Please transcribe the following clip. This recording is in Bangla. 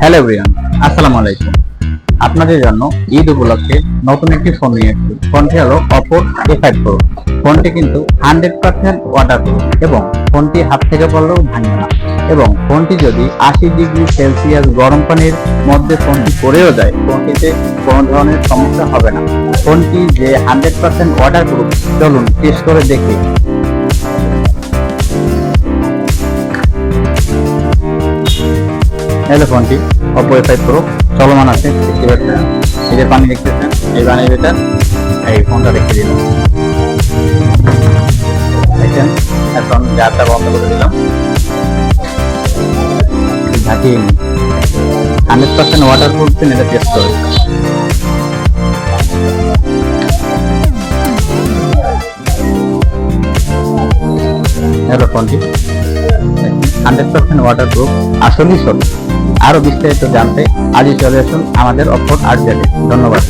হ্যালো এভরিওয়ান, আসসালামু আলাইকুম। আপনাদের জন্য ঈদ উপলক্ষে নতুন একটি ফোন নিয়ে এসেছি। ফোনটি হলো Oppo A5 Pro। ফোনটি কিন্তু 100% ওয়াটারপ্রুফ এবং ফোনটি হাত থেকে পড়লেও ভাঙবে না। এবং ফোনটি যদি 80°C গরম পানির মধ্যে ফোনটি পড়েও যায়, ফোনটিতে কোনো ধরনের সমস্যা হবে না। ফোনটি যে 100% ওয়াটারপ্রুফ, চলুন টেস্ট করে দেখি। হ্যালো, ফোনটি Oppo A5 Pro চলমান আছে, দেখতে পাচ্ছেন। এই যে পানি দেখতেছেন, এই পানির ভিতর এই ফোনটা রেখে দিলাম, দেখছেন। এখন জারটা বন্ধ করে দিলাম, ঝাঁকিয়ে নিই। 100% ওয়াটার প্রুফ এটা টেস্ট করে। হ্যালো, ফোনটি 100% ওয়াটার প্রুফ, আসলেই সত্যি। আরো বিস্তারিত জানতে আজই চলে আসুন আমাদের Oppo আর্ট। ধন্যবাদ।